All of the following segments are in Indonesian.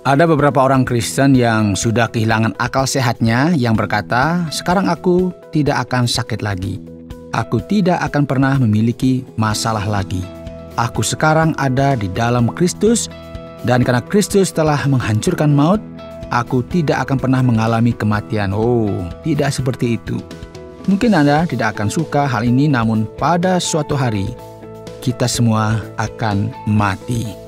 Ada beberapa orang Kristen yang sudah kehilangan akal sehatnya yang berkata, sekarang aku tidak akan sakit lagi. Aku tidak akan pernah memiliki masalah lagi. Aku sekarang ada di dalam Kristus dan karena Kristus telah menghancurkan maut, aku tidak akan pernah mengalami kematian. Oh, tidak seperti itu. Mungkin Anda tidak akan suka hal ini, namun pada suatu hari kita semua akan mati.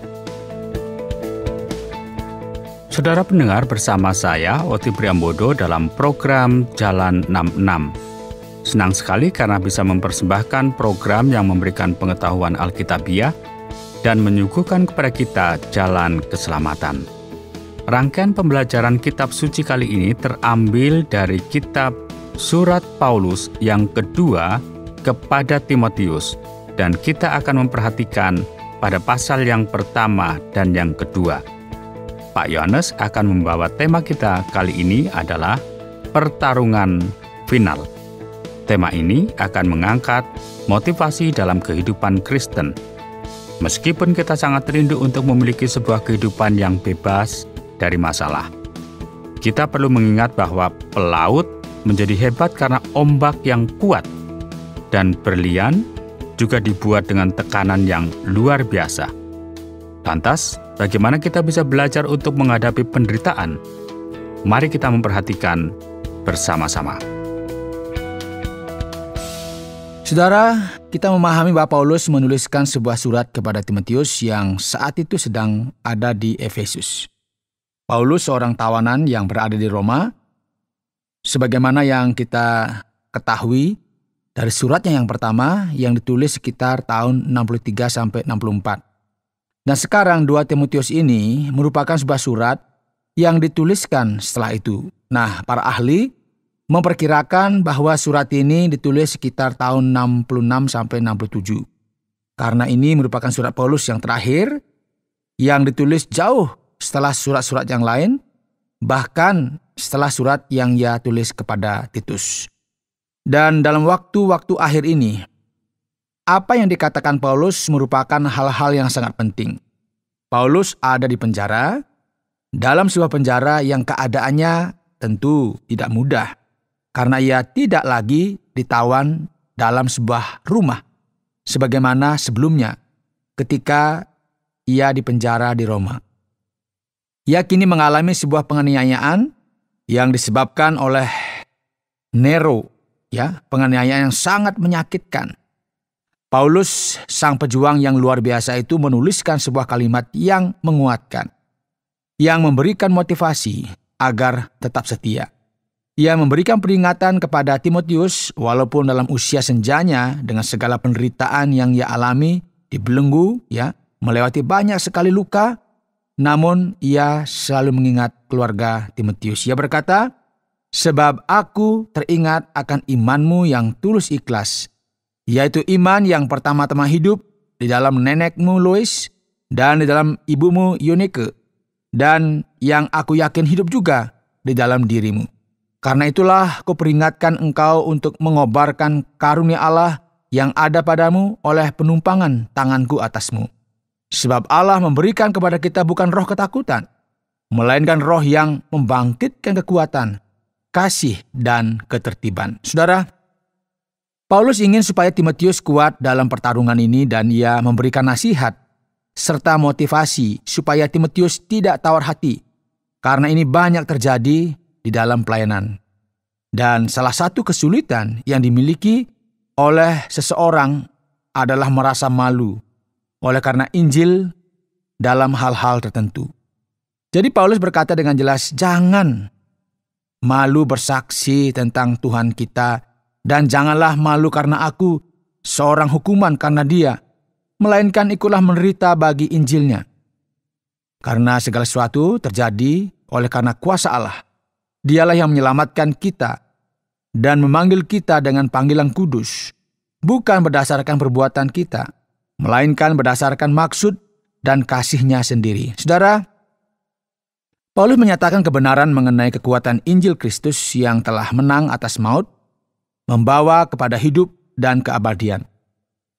Saudara pendengar, bersama saya Oti Priambodo dalam program Jalan 66. Senang sekali karena bisa mempersembahkan program yang memberikan pengetahuan Alkitabiah dan menyuguhkan kepada kita jalan keselamatan. Rangkaian pembelajaran kitab suci kali ini terambil dari kitab Surat Paulus yang kedua kepada Timotius, dan kita akan memperhatikan pada pasal yang pertama dan yang kedua. Pak Yohanes akan membawa tema kita kali ini adalah pertarungan final. Tema ini akan mengangkat motivasi dalam kehidupan Kristen. Meskipun kita sangat rindu untuk memiliki sebuah kehidupan yang bebas dari masalah, kita perlu mengingat bahwa pelaut menjadi hebat karena ombak yang kuat, dan berlian juga dibuat dengan tekanan yang luar biasa. Lantas, bagaimana kita bisa belajar untuk menghadapi penderitaan? Mari kita memperhatikan bersama-sama. Saudara, kita memahami bahwa Paulus menuliskan sebuah surat kepada Timotius yang saat itu sedang ada di Efesus. Paulus seorang tawanan yang berada di Roma. Sebagaimana yang kita ketahui dari suratnya yang pertama yang ditulis sekitar tahun 63-64. Dan sekarang 2 Timotius ini merupakan sebuah surat yang dituliskan setelah itu. Nah, para ahli memperkirakan bahwa surat ini ditulis sekitar tahun 66-67. Karena ini merupakan surat Paulus yang terakhir yang ditulis jauh setelah surat-surat yang lain, bahkan setelah surat yang ia tulis kepada Titus. Dan dalam waktu-waktu akhir ini, apa yang dikatakan Paulus merupakan hal-hal yang sangat penting. Paulus ada di penjara, dalam sebuah penjara yang keadaannya tentu tidak mudah, karena ia tidak lagi ditawan dalam sebuah rumah, sebagaimana sebelumnya ketika ia dipenjara di Roma. Ia kini mengalami sebuah penganiayaan yang disebabkan oleh Nero, penganiayaan yang sangat menyakitkan. Paulus, sang pejuang yang luar biasa itu menuliskan sebuah kalimat yang menguatkan, yang memberikan motivasi agar tetap setia. Ia memberikan peringatan kepada Timotius walaupun dalam usia senjanya dengan segala penderitaan yang ia alami, dibelenggu, melewati banyak sekali luka, namun ia selalu mengingat keluarga Timotius. Ia berkata, sebab aku teringat akan imanmu yang tulus ikhlas, yaitu iman yang pertama-tama hidup di dalam nenekmu Lois dan di dalam ibumu Eunike, dan yang aku yakin hidup juga di dalam dirimu. Karena itulah kuperingatkan engkau untuk mengobarkan karunia Allah yang ada padamu oleh penumpangan tanganku atasmu. Sebab Allah memberikan kepada kita bukan roh ketakutan, melainkan roh yang membangkitkan kekuatan, kasih, dan ketertiban. Saudara, Paulus ingin supaya Timotius kuat dalam pertarungan ini dan ia memberikan nasihat serta motivasi supaya Timotius tidak tawar hati, karena ini banyak terjadi di dalam pelayanan. Dan salah satu kesulitan yang dimiliki oleh seseorang adalah merasa malu oleh karena Injil dalam hal-hal tertentu. Jadi Paulus berkata dengan jelas, jangan malu bersaksi tentang Tuhan kita, dan janganlah malu karena aku seorang hukuman karena dia, melainkan ikutlah menderita bagi Injilnya. Karena segala sesuatu terjadi oleh karena kuasa Allah. Dialah yang menyelamatkan kita dan memanggil kita dengan panggilan kudus, bukan berdasarkan perbuatan kita, melainkan berdasarkan maksud dan kasih-Nya sendiri. Saudara, Paulus menyatakan kebenaran mengenai kekuatan Injil Kristus yang telah menang atas maut, membawa kepada hidup dan keabadian.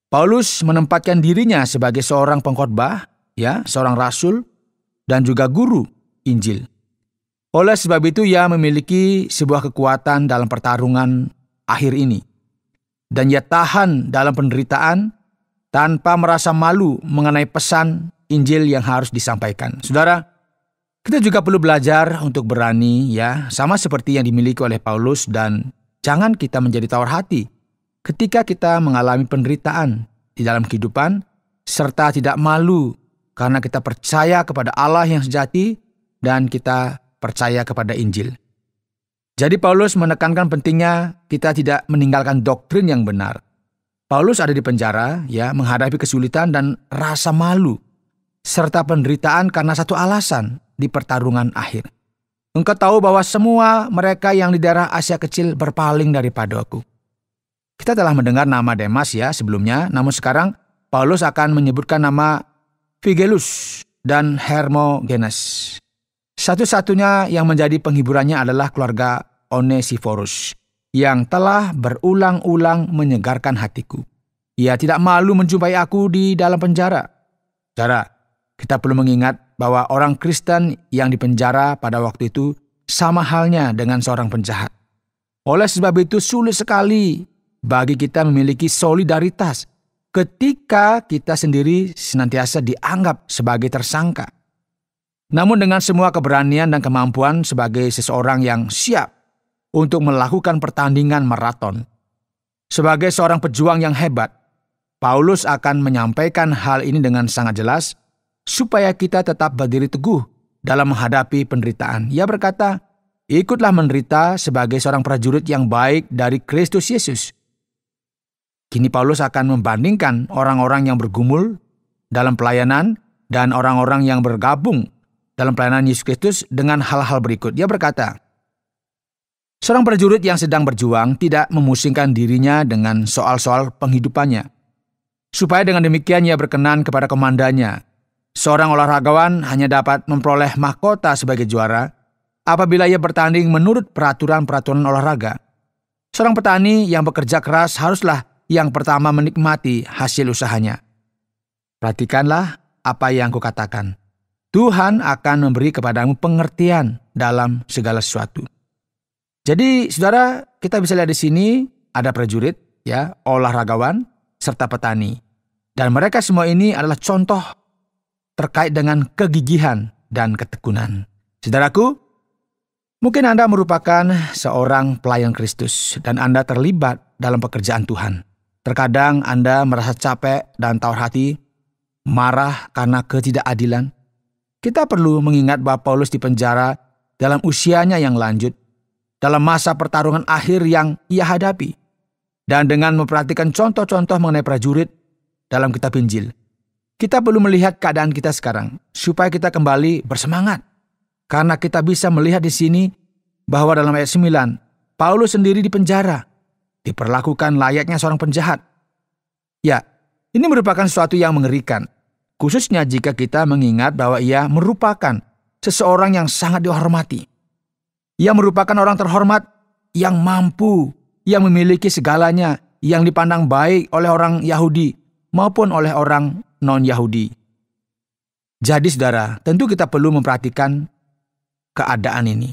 Paulus menempatkan dirinya sebagai seorang pengkhotbah, seorang rasul, dan juga guru Injil. Oleh sebab itu ia memiliki sebuah kekuatan dalam pertarungan akhir ini. Dan ia tahan dalam penderitaan tanpa merasa malu mengenai pesan Injil yang harus disampaikan. Saudara, kita juga perlu belajar untuk berani, ya, sama seperti yang dimiliki oleh Paulus, dan jangan kita menjadi tawar hati ketika kita mengalami penderitaan di dalam kehidupan, serta tidak malu karena kita percaya kepada Allah yang sejati dan kita percaya kepada Injil. Jadi Paulus menekankan pentingnya kita tidak meninggalkan doktrin yang benar. Paulus ada di penjara, ya, menghadapi kesulitan dan rasa malu, serta penderitaan karena satu alasan di pertarungan akhir. Engkau tahu bahwa semua mereka yang di daerah Asia Kecil berpaling daripada aku. Kita telah mendengar nama Demas, ya, sebelumnya, namun sekarang Paulus akan menyebutkan nama Figelus dan Hermogenes. Satu-satunya yang menjadi penghiburannya adalah keluarga Onesiphorus yang telah berulang-ulang menyegarkan hatiku. Ia tidak malu menjumpai aku di dalam penjara. Saudara, kita perlu mengingat bahwa orang Kristen yang dipenjara pada waktu itu sama halnya dengan seorang penjahat. Oleh sebab itu sulit sekali bagi kita memiliki solidaritas ketika kita sendiri senantiasa dianggap sebagai tersangka. Namun dengan semua keberanian dan kemampuan sebagai seseorang yang siap untuk melakukan pertandingan maraton, sebagai seorang pejuang yang hebat, Paulus akan menyampaikan hal ini dengan sangat jelas supaya kita tetap berdiri teguh dalam menghadapi penderitaan. Ia berkata, ikutlah menderita sebagai seorang prajurit yang baik dari Kristus Yesus. Kini Paulus akan membandingkan orang-orang yang bergumul dalam pelayanan dan orang-orang yang bergabung dalam pelayanan Yesus Kristus dengan hal-hal berikut. Dia berkata, seorang prajurit yang sedang berjuang tidak memusingkan dirinya dengan soal-soal penghidupannya, supaya dengan demikian ia berkenan kepada komandannya. Seorang olahragawan hanya dapat memperoleh mahkota sebagai juara apabila ia bertanding menurut peraturan-peraturan olahraga. Seorang petani yang bekerja keras haruslah yang pertama menikmati hasil usahanya. Perhatikanlah apa yang kukatakan. Tuhan akan memberi kepadamu pengertian dalam segala sesuatu. Jadi, saudara, kita bisa lihat di sini ada prajurit, ya, olahragawan, serta petani. Dan mereka semua ini adalah contoh terkait dengan kegigihan dan ketekunan. Saudaraku, mungkin Anda merupakan seorang pelayan Kristus dan Anda terlibat dalam pekerjaan Tuhan. Terkadang Anda merasa capek dan tawar hati, marah karena ketidakadilan. Kita perlu mengingat bahwa Paulus dipenjara dalam usianya yang lanjut, dalam masa pertarungan akhir yang ia hadapi. Dan dengan memperhatikan contoh-contoh mengenai prajurit dalam kitab Injil, kita perlu melihat keadaan kita sekarang supaya kita kembali bersemangat. Karena kita bisa melihat di sini bahwa dalam ayat 9, Paulus sendiri dipenjara, diperlakukan layaknya seorang penjahat. Ya, ini merupakan sesuatu yang mengerikan. Khususnya jika kita mengingat bahwa ia merupakan seseorang yang sangat dihormati. Ia merupakan orang terhormat yang mampu, yang memiliki segalanya, yang dipandang baik oleh orang Yahudi maupun oleh orang non-Yahudi. Jadi saudara, tentu kita perlu memperhatikan keadaan ini.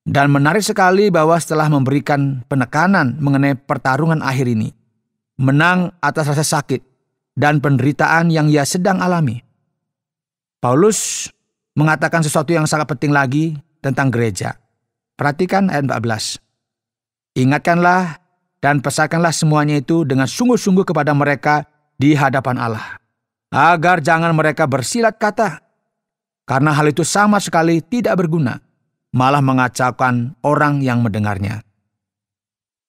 Dan menarik sekali bahwa setelah memberikan penekanan mengenai pertarungan akhir ini, menang atas rasa sakit dan penderitaan yang ia sedang alami, Paulus mengatakan sesuatu yang sangat penting lagi tentang gereja. Perhatikan ayat 14. Ingatkanlah dan pesankanlah semuanya itu dengan sungguh-sungguh kepada mereka di hadapan Allah, agar jangan mereka bersilat kata, karena hal itu sama sekali tidak berguna, malah mengacaukan orang yang mendengarnya.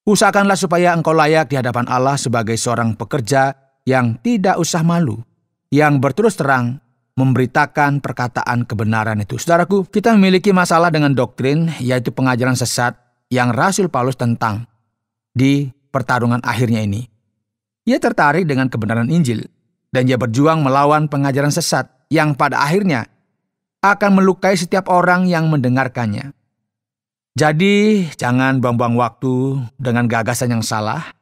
Usahakanlah supaya engkau layak di hadapan Allah sebagai seorang pekerja yang tidak usah malu, yang berterus terang memberitakan perkataan kebenaran itu. Saudaraku, kita memiliki masalah dengan doktrin, yaitu pengajaran sesat yang Rasul Paulus tentang di pertarungan akhirnya ini. Ia tertarik dengan kebenaran Injil, dan ia berjuang melawan pengajaran sesat yang pada akhirnya akan melukai setiap orang yang mendengarkannya. Jadi, jangan buang-buang waktu dengan gagasan yang salah,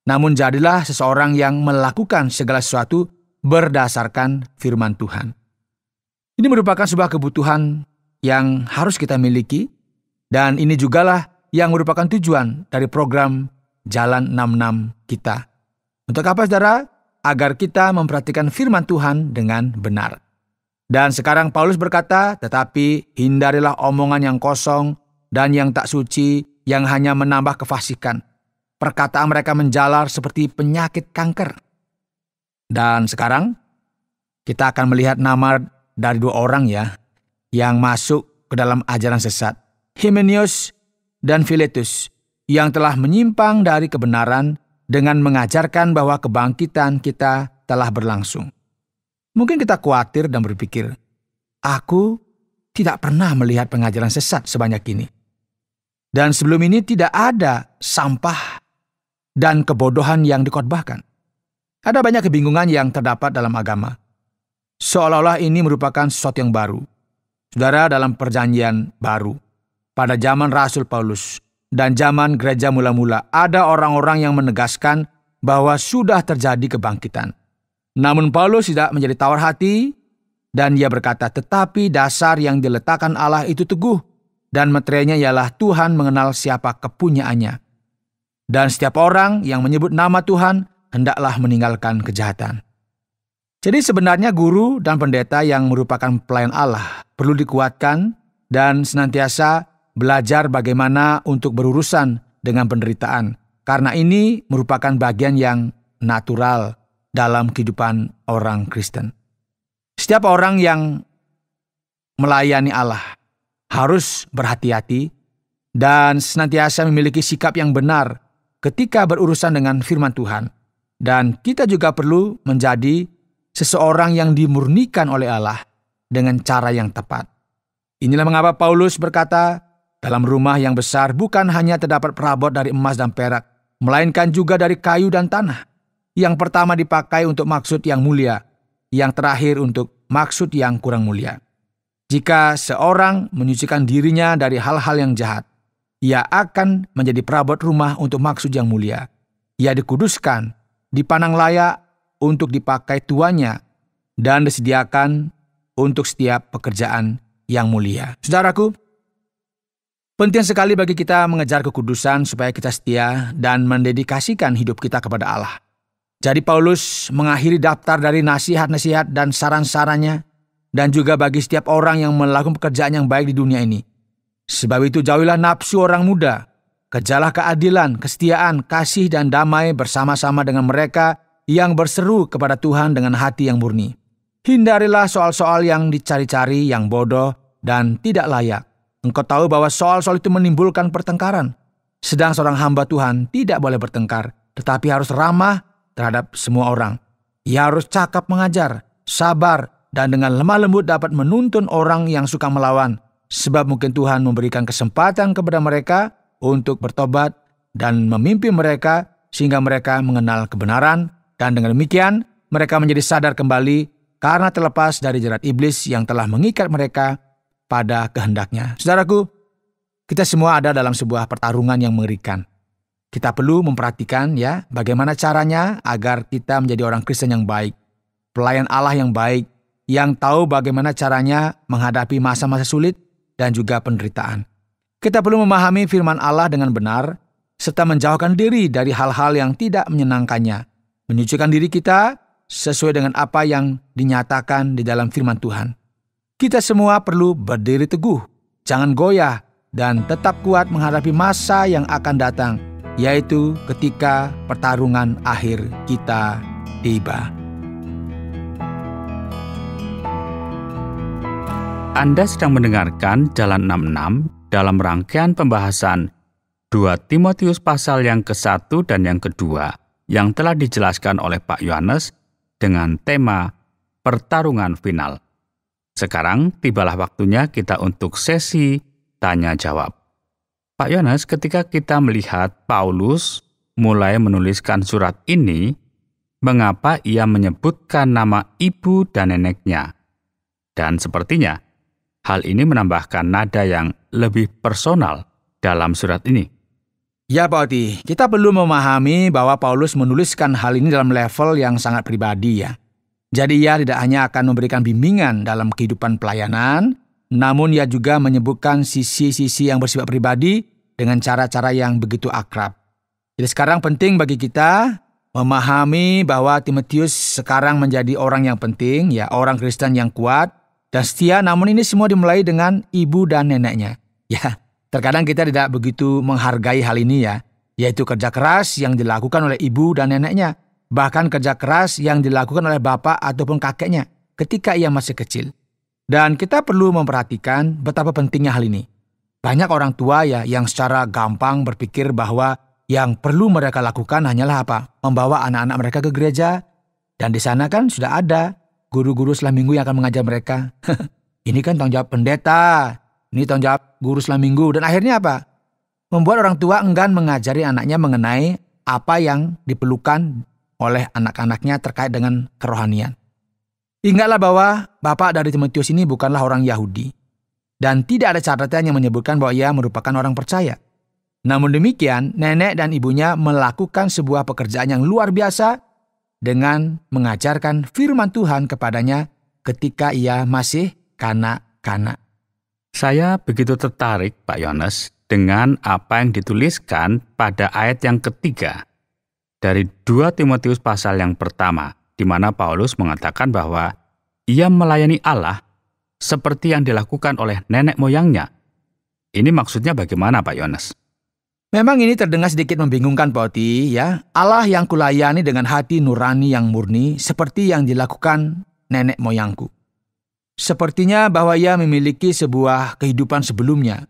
namun jadilah seseorang yang melakukan segala sesuatu berdasarkan firman Tuhan. Ini merupakan sebuah kebutuhan yang harus kita miliki, dan ini jugalah yang merupakan tujuan dari program Jalan 66 kita. Untuk apa, saudara? Agar kita memperhatikan firman Tuhan dengan benar. Dan sekarang Paulus berkata, tetapi hindarilah omongan yang kosong dan yang tak suci, yang hanya menambah kefasikan. Perkataan mereka menjalar seperti penyakit kanker. Dan sekarang kita akan melihat nama dari dua orang yang masuk ke dalam ajaran sesat. Hymenaeus dan Philetus, yang telah menyimpang dari kebenaran dengan mengajarkan bahwa kebangkitan kita telah berlangsung. Mungkin kita khawatir dan berpikir, aku tidak pernah melihat pengajaran sesat sebanyak ini. Dan sebelum ini tidak ada sampah dan kebodohan yang dikhotbahkan. Ada banyak kebingungan yang terdapat dalam agama. Seolah-olah ini merupakan sesuatu yang baru. Saudara, dalam perjanjian baru, pada zaman Rasul Paulus dan zaman gereja mula-mula, ada orang-orang yang menegaskan bahwa sudah terjadi kebangkitan. Namun Paulus tidak menjadi tawar hati, dan ia berkata, tetapi dasar yang diletakkan Allah itu teguh, dan materinya ialah Tuhan mengenal siapa kepunyaannya. Dan setiap orang yang menyebut nama Tuhan, hendaklah meninggalkan kejahatan. Jadi sebenarnya guru dan pendeta yang merupakan pelayan Allah perlu dikuatkan dan senantiasa belajar bagaimana untuk berurusan dengan penderitaan, karena ini merupakan bagian yang natural dalam kehidupan orang Kristen. Setiap orang yang melayani Allah harus berhati-hati dan senantiasa memiliki sikap yang benar ketika berurusan dengan firman Tuhan. Dan kita juga perlu menjadi seseorang yang dimurnikan oleh Allah dengan cara yang tepat. Inilah mengapa Paulus berkata, dalam rumah yang besar bukan hanya terdapat perabot dari emas dan perak, melainkan juga dari kayu dan tanah. Yang pertama dipakai untuk maksud yang mulia, yang terakhir untuk maksud yang kurang mulia. Jika seorang menyucikan dirinya dari hal-hal yang jahat, ia akan menjadi perabot rumah untuk maksud yang mulia. Ia dikuduskan, dipandang layak untuk dipakai tuannya, dan disediakan untuk setiap pekerjaan yang mulia. Saudaraku, penting sekali bagi kita mengejar kekudusan supaya kita setia dan mendedikasikan hidup kita kepada Allah. Jadi Paulus mengakhiri daftar dari nasihat-nasihat dan saran-sarannya, dan juga bagi setiap orang yang melakukan pekerjaan yang baik di dunia ini. Sebab itu jauhilah nafsu orang muda, kejarlah keadilan, kesetiaan, kasih dan damai bersama-sama dengan mereka yang berseru kepada Tuhan dengan hati yang murni. Hindarilah soal-soal yang dicari-cari, yang bodoh dan tidak layak. Engkau tahu bahwa soal-soal itu menimbulkan pertengkaran. Sedang seorang hamba Tuhan tidak boleh bertengkar, tetapi harus ramah terhadap semua orang. Ia harus cakap mengajar, sabar, dan dengan lemah lembut dapat menuntun orang yang suka melawan. Sebab mungkin Tuhan memberikan kesempatan kepada mereka untuk bertobat dan memimpin mereka sehingga mereka mengenal kebenaran. Dan dengan demikian mereka menjadi sadar kembali karena terlepas dari jerat iblis yang telah mengikat mereka pada kehendaknya. Saudaraku, kita semua ada dalam sebuah pertarungan yang mengerikan. Kita perlu memperhatikan bagaimana caranya agar kita menjadi orang Kristen yang baik, pelayan Allah yang baik, yang tahu bagaimana caranya menghadapi masa-masa sulit dan juga penderitaan. Kita perlu memahami firman Allah dengan benar, serta menjauhkan diri dari hal-hal yang tidak menyenangkannya, menyucikan diri kita sesuai dengan apa yang dinyatakan di dalam firman Tuhan. Kita semua perlu berdiri teguh, jangan goyah, dan tetap kuat menghadapi masa yang akan datang, yaitu ketika pertarungan akhir kita tiba. Anda sedang mendengarkan Jalan 66 dalam rangkaian pembahasan 2 Timotius pasal yang ke-1 dan yang kedua yang telah dijelaskan oleh Pak Yohanes dengan tema pertarungan final. Sekarang tibalah waktunya kita untuk sesi tanya jawab. Pak Yohanes, ketika kita melihat Paulus mulai menuliskan surat ini, mengapa ia menyebutkan nama ibu dan neneknya? Dan sepertinya hal ini menambahkan nada yang lebih personal dalam surat ini. Ya Pak Oti, kita perlu memahami bahwa Paulus menuliskan hal ini dalam level yang sangat pribadi ya. Jadi ia tidak hanya akan memberikan bimbingan dalam kehidupan pelayanan, namun ia juga menyebutkan sisi-sisi yang bersifat pribadi dengan cara-cara yang begitu akrab. Jadi sekarang penting bagi kita memahami bahwa Timotius sekarang menjadi orang yang penting, ya, orang Kristen yang kuat dan setia, namun ini semua dimulai dengan ibu dan neneknya. Ya, terkadang kita tidak begitu menghargai hal ini ya, yaitu kerja keras yang dilakukan oleh ibu dan neneknya, bahkan kerja keras yang dilakukan oleh bapak ataupun kakeknya ketika ia masih kecil. Dan kita perlu memperhatikan betapa pentingnya hal ini. Banyak orang tua ya yang secara gampang berpikir bahwa yang perlu mereka lakukan hanyalah apa? Membawa anak-anak mereka ke gereja, dan di sana kan sudah ada guru-guru setelah minggu yang akan mengajar mereka. Ini kan tanggung jawab pendeta, ini tanggung jawab guru setelah minggu. Dan akhirnya apa? Membuat orang tua enggan mengajari anaknya mengenai apa yang diperlukan oleh anak-anaknya terkait dengan kerohanian. Ingatlah bahwa bapak dari Timotius ini bukanlah orang Yahudi. Dan tidak ada catatan yang menyebutkan bahwa ia merupakan orang percaya. Namun demikian, nenek dan ibunya melakukan sebuah pekerjaan yang luar biasa dengan mengajarkan firman Tuhan kepadanya ketika ia masih kanak-kanak. Saya begitu tertarik, Pak Yones, dengan apa yang dituliskan pada ayat yang ketiga dari 2 Timotius pasal yang pertama, di mana Paulus mengatakan bahwa ia melayani Allah seperti yang dilakukan oleh nenek moyangnya. Ini maksudnya bagaimana, Pak Yones? Memang ini terdengar sedikit membingungkan, Pak Oti, ya. Allah yang kulayani dengan hati nurani yang murni seperti yang dilakukan nenek moyangku. Sepertinya bahwa ia memiliki sebuah kehidupan sebelumnya.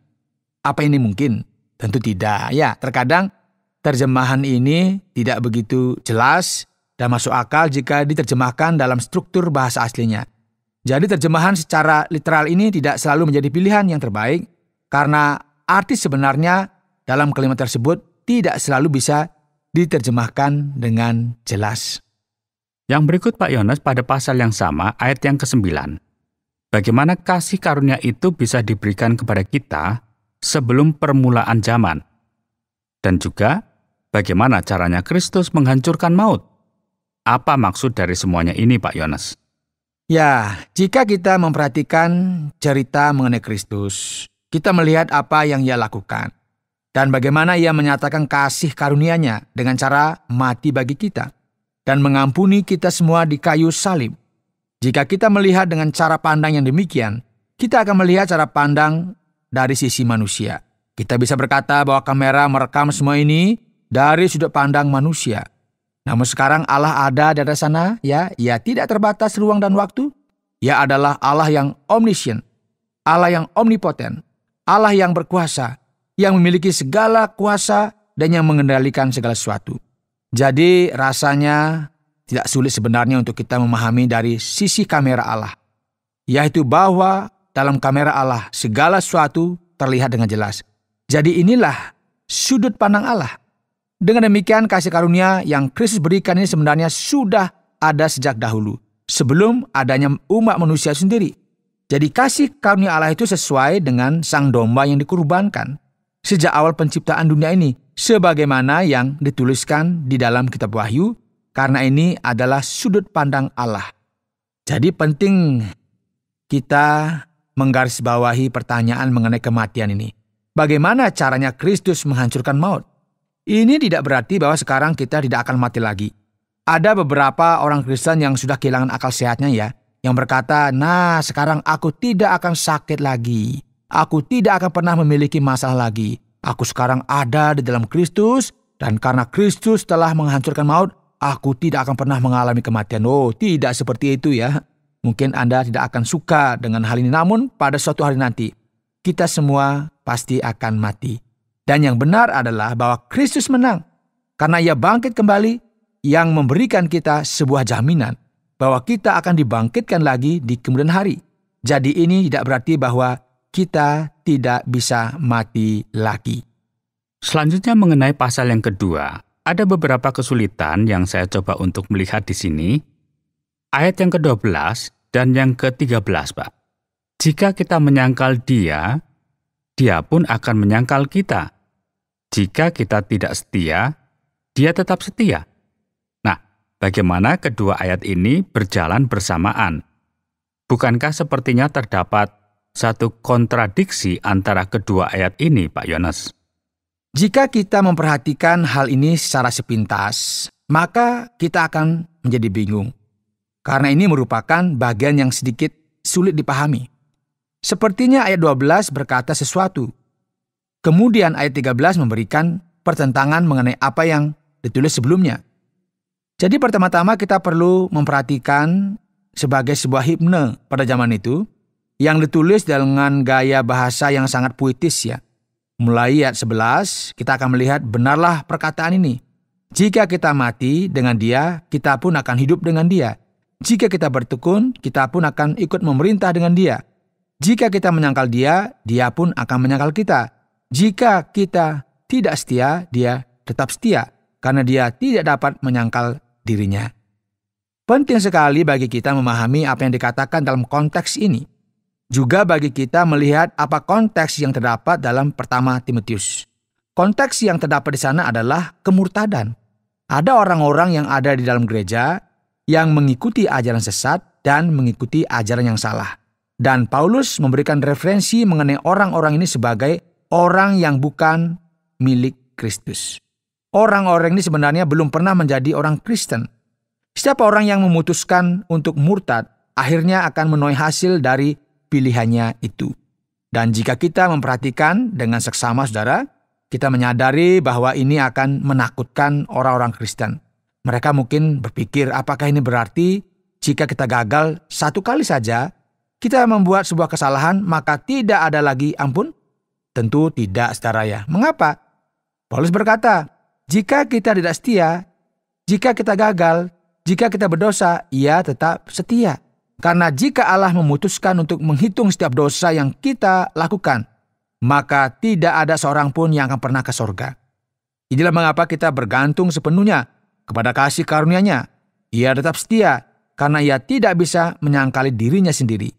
Apa ini mungkin? Tentu tidak. Ya, terkadang terjemahan ini tidak begitu jelas dan masuk akal jika diterjemahkan dalam struktur bahasa aslinya. Jadi terjemahan secara literal ini tidak selalu menjadi pilihan yang terbaik karena arti sebenarnya dalam kalimat tersebut tidak selalu bisa diterjemahkan dengan jelas. Yang berikut, Pak Yones, pada pasal yang sama, ayat yang ke-9. Bagaimana kasih karunia itu bisa diberikan kepada kita sebelum permulaan zaman? Dan juga, bagaimana caranya Kristus menghancurkan maut? Apa maksud dari semuanya ini, Pak Yones? Ya, jika kita memperhatikan cerita mengenai Kristus, kita melihat apa yang ia lakukan. Dan bagaimana ia menyatakan kasih karunia-Nya dengan cara mati bagi kita dan mengampuni kita semua di kayu salib. Jika kita melihat dengan cara pandang yang demikian, kita akan melihat cara pandang dari sisi manusia. Kita bisa berkata bahwa kamera merekam semua ini dari sudut pandang manusia. Namun sekarang Allah ada di atas sana, ya, ia tidak terbatas ruang dan waktu. Ia adalah Allah yang omniscient, Allah yang omnipoten, Allah yang berkuasa, yang memiliki segala kuasa dan yang mengendalikan segala sesuatu. Jadi rasanya tidak sulit sebenarnya untuk kita memahami dari sisi kamera Allah, yaitu bahwa dalam kamera Allah segala sesuatu terlihat dengan jelas. Jadi inilah sudut pandang Allah. Dengan demikian kasih karunia yang Kristus berikan ini sebenarnya sudah ada sejak dahulu, sebelum adanya umat manusia sendiri. Jadi kasih karunia Allah itu sesuai dengan sang domba yang dikurbankan sejak awal penciptaan dunia ini, sebagaimana yang dituliskan di dalam kitab Wahyu, karena ini adalah sudut pandang Allah. Jadi penting kita menggarisbawahi pertanyaan mengenai kematian ini. Bagaimana caranya Kristus menghancurkan maut? Ini tidak berarti bahwa sekarang kita tidak akan mati lagi. Ada beberapa orang Kristen yang sudah kehilangan akal sehatnya ya, yang berkata, nah sekarang aku tidak akan sakit lagi. Aku tidak akan pernah memiliki masalah lagi. Aku sekarang ada di dalam Kristus, dan karena Kristus telah menghancurkan maut, aku tidak akan pernah mengalami kematian. Oh, tidak seperti itu ya. Mungkin Anda tidak akan suka dengan hal ini, namun pada suatu hari nanti, kita semua pasti akan mati. Dan yang benar adalah bahwa Kristus menang, karena Ia bangkit kembali, yang memberikan kita sebuah jaminan bahwa kita akan dibangkitkan lagi di kemudian hari. Jadi ini tidak berarti bahwa kita tidak bisa mati lagi. Selanjutnya mengenai pasal yang kedua, ada beberapa kesulitan yang saya coba untuk melihat di sini. Ayat yang ke-12 dan yang ke-13, Pak. Jika kita menyangkal dia, dia pun akan menyangkal kita. Jika kita tidak setia, dia tetap setia. Nah, bagaimana kedua ayat ini berjalan bersamaan? Bukankah sepertinya terdapat satu kontradiksi antara kedua ayat ini, Pak Yones? Jika kita memperhatikan hal ini secara sepintas, maka kita akan menjadi bingung. Karena ini merupakan bagian yang sedikit sulit dipahami. Sepertinya ayat 12 berkata sesuatu. Kemudian ayat 13 memberikan pertentangan mengenai apa yang ditulis sebelumnya. Jadi pertama-tama kita perlu memperhatikan sebagai sebuah himne pada zaman itu yang ditulis dengan gaya bahasa yang sangat puitis ya. Mulai ayat 11 kita akan melihat benarlah perkataan ini. Jika kita mati dengan dia, kita pun akan hidup dengan dia. Jika kita bertekun, kita pun akan ikut memerintah dengan dia. Jika kita menyangkal dia, dia pun akan menyangkal kita. Jika kita tidak setia, dia tetap setia, karena dia tidak dapat menyangkal dirinya. Penting sekali bagi kita memahami apa yang dikatakan dalam konteks ini. Juga bagi kita melihat apa konteks yang terdapat dalam pertama Timotius. Konteks yang terdapat di sana adalah kemurtadan. Ada orang-orang yang ada di dalam gereja yang mengikuti ajaran sesat dan mengikuti ajaran yang salah. Dan Paulus memberikan referensi mengenai orang-orang ini sebagai orang yang bukan milik Kristus. Orang-orang ini sebenarnya belum pernah menjadi orang Kristen. Setiap orang yang memutuskan untuk murtad akhirnya akan menuai hasil dari pilihannya itu. Dan jika kita memperhatikan dengan seksama, saudara, kita menyadari bahwa ini akan menakutkan orang-orang Kristen. Mereka mungkin berpikir apakah ini berarti jika kita gagal satu kali saja, kita membuat sebuah kesalahan maka tidak ada lagi ampun? Tentu tidak, saudara ya. Mengapa? Paulus berkata, jika kita tidak setia, jika kita gagal, jika kita berdosa, ia tetap setia. Karena jika Allah memutuskan untuk menghitung setiap dosa yang kita lakukan, maka tidak ada seorang pun yang akan pernah ke sorga. Inilah mengapa kita bergantung sepenuhnya kepada kasih karunia-Nya. Ia tetap setia karena ia tidak bisa menyangkali dirinya sendiri.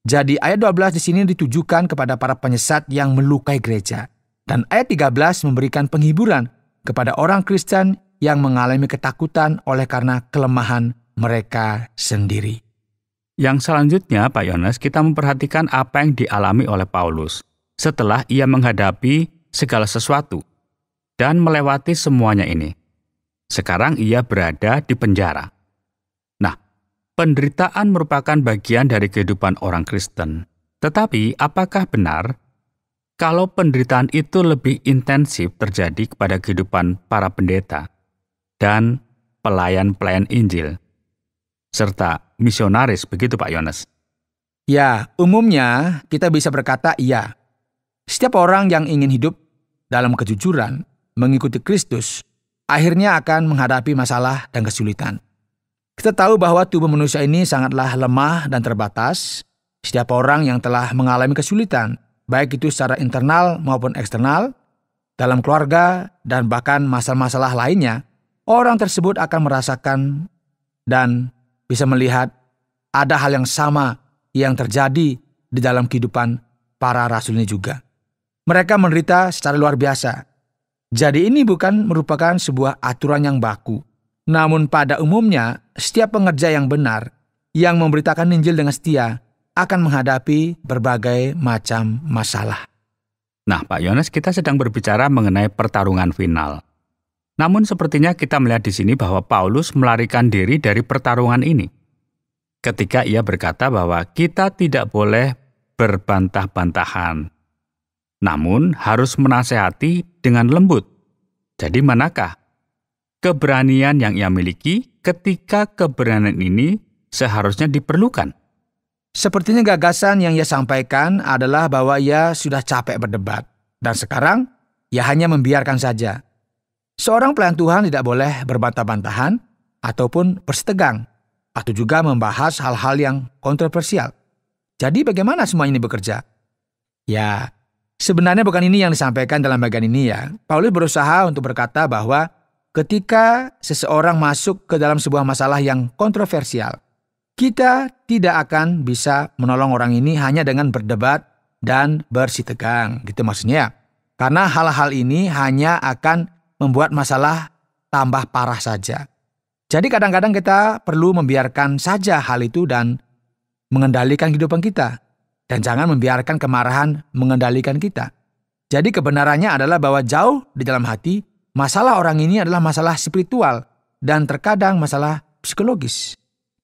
Jadi ayat 12 di sini ditujukan kepada para penyesat yang melukai gereja. Dan ayat 13 memberikan penghiburan kepada orang Kristen yang mengalami ketakutan oleh karena kelemahan mereka sendiri. Yang selanjutnya, Pak Yones, kita memperhatikan apa yang dialami oleh Paulus setelah ia menghadapi segala sesuatu dan melewati semuanya ini. Sekarang ia berada di penjara. Nah, penderitaan merupakan bagian dari kehidupan orang Kristen. Tetapi apakah benar kalau penderitaan itu lebih intensif terjadi kepada kehidupan para pendeta dan pelayan-pelayan Injil, serta misionaris, begitu Pak Yones? Ya, umumnya kita bisa berkata iya. Setiap orang yang ingin hidup dalam kejujuran, mengikuti Kristus, akhirnya akan menghadapi masalah dan kesulitan. Kita tahu bahwa tubuh manusia ini sangatlah lemah dan terbatas. Setiap orang yang telah mengalami kesulitan, baik itu secara internal maupun eksternal, dalam keluarga dan bahkan masalah-masalah lainnya, orang tersebut akan merasakan dan bisa melihat ada hal yang sama yang terjadi di dalam kehidupan para rasul ini juga. Mereka menderita secara luar biasa. Jadi ini bukan merupakan sebuah aturan yang baku. Namun pada umumnya, setiap pengerja yang benar, yang memberitakan Injil dengan setia, akan menghadapi berbagai macam masalah. Nah, Pak Yones, kita sedang berbicara mengenai pertarungan final. Namun sepertinya kita melihat di sini bahwa Paulus melarikan diri dari pertarungan ini. Ketika ia berkata bahwa kita tidak boleh berbantah-bantahan, namun harus menasehati dengan lembut. Jadi manakah keberanian yang ia miliki ketika keberanian ini seharusnya diperlukan? Sepertinya gagasan yang ia sampaikan adalah bahwa ia sudah capek berdebat. Dan sekarang ia hanya membiarkan saja. Seorang pelayan Tuhan tidak boleh berbantah-bantahan ataupun bersitegang, atau juga membahas hal-hal yang kontroversial. Jadi bagaimana semua ini bekerja? Ya, sebenarnya bukan ini yang disampaikan dalam bagian ini ya. Paulus berusaha untuk berkata bahwa ketika seseorang masuk ke dalam sebuah masalah yang kontroversial, kita tidak akan bisa menolong orang ini hanya dengan berdebat dan bersitegang. Gitu maksudnya. Karena hal-hal ini hanya akan membuat masalah tambah parah saja. Jadi kadang-kadang kita perlu membiarkan saja hal itu dan mengendalikan kehidupan kita. dan jangan membiarkan kemarahan mengendalikan kita. Jadi kebenarannya adalah bahwa jauh di dalam hati, masalah orang ini adalah masalah spiritual dan terkadang masalah psikologis.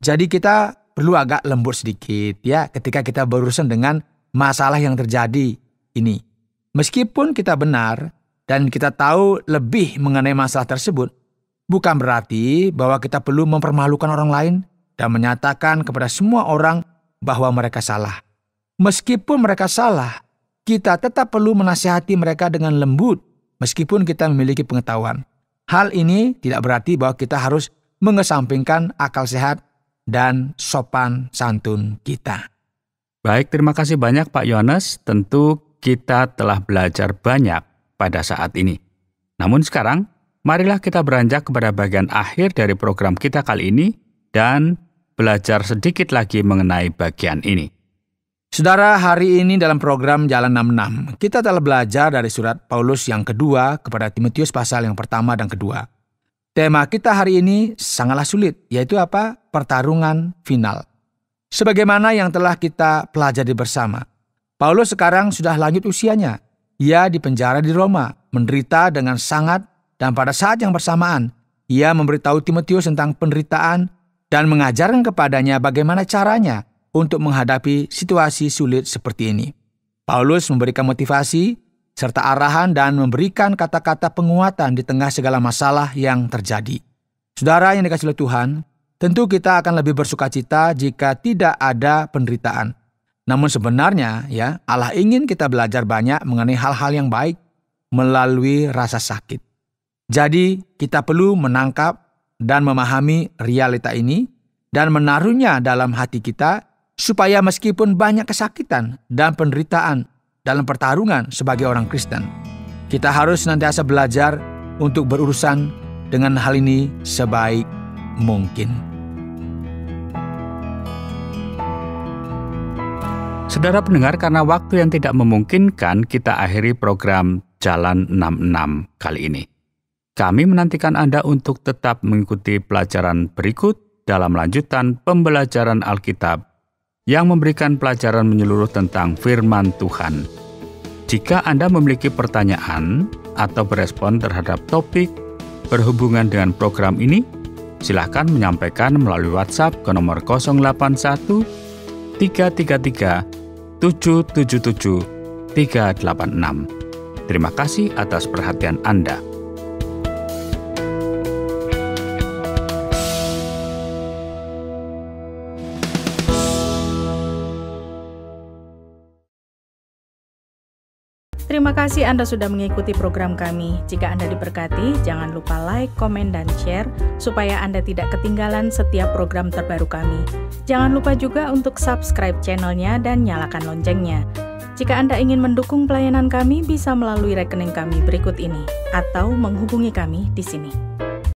Jadi kita perlu agak lembut sedikit ya ketika kita berurusan dengan masalah yang terjadi ini. Meskipun kita benar dan kita tahu lebih mengenai masalah tersebut, bukan berarti bahwa kita perlu mempermalukan orang lain dan menyatakan kepada semua orang bahwa mereka salah. Meskipun mereka salah, kita tetap perlu menasihati mereka dengan lembut meskipun kita memiliki pengetahuan. Hal ini tidak berarti bahwa kita harus mengesampingkan akal sehat dan sopan santun kita. Baik, terima kasih banyak Pak Yohanes. Tentu kita telah belajar banyak pada saat ini. Namun sekarang, marilah kita beranjak kepada bagian akhir dari program kita kali ini dan belajar sedikit lagi mengenai bagian ini. Saudara, hari ini dalam program Jalan 66, kita telah belajar dari surat Paulus yang kedua kepada Timotius pasal yang pertama dan kedua. Tema kita hari ini sangatlah sulit, yaitu apa? Pertarungan final. Sebagaimana yang telah kita pelajari bersama, Paulus sekarang sudah lanjut usianya. Ia dipenjara di Roma, menderita dengan sangat, dan pada saat yang bersamaan, ia memberitahu Timotius tentang penderitaan dan mengajarkan kepadanya bagaimana caranya untuk menghadapi situasi sulit seperti ini. Paulus memberikan motivasi serta arahan dan memberikan kata-kata penguatan di tengah segala masalah yang terjadi. Saudara yang dikasihi oleh Tuhan, tentu kita akan lebih bersukacita jika tidak ada penderitaan. Namun sebenarnya ya, Allah ingin kita belajar banyak mengenai hal-hal yang baik melalui rasa sakit. Jadi kita perlu menangkap dan memahami realita ini dan menaruhnya dalam hati kita supaya meskipun banyak kesakitan dan penderitaan dalam pertarungan sebagai orang Kristen, kita harus senantiasa belajar untuk berurusan dengan hal ini sebaik mungkin. Saudara pendengar, karena waktu yang tidak memungkinkan, kita akhiri program Jalan 66 kali ini. Kami menantikan Anda untuk tetap mengikuti pelajaran berikut dalam lanjutan pembelajaran Alkitab yang memberikan pelajaran menyeluruh tentang firman Tuhan. Jika Anda memiliki pertanyaan atau berespon terhadap topik berhubungan dengan program ini, silakan menyampaikan melalui WhatsApp ke nomor 081 333 777 386. Terima kasih atas perhatian Anda. Terima kasih Anda sudah mengikuti program kami. Jika Anda diberkati, jangan lupa like, komen, dan share supaya Anda tidak ketinggalan setiap program terbaru kami. Jangan lupa juga untuk subscribe channelnya dan nyalakan loncengnya. Jika Anda ingin mendukung pelayanan kami, bisa melalui rekening kami berikut ini atau menghubungi kami di sini.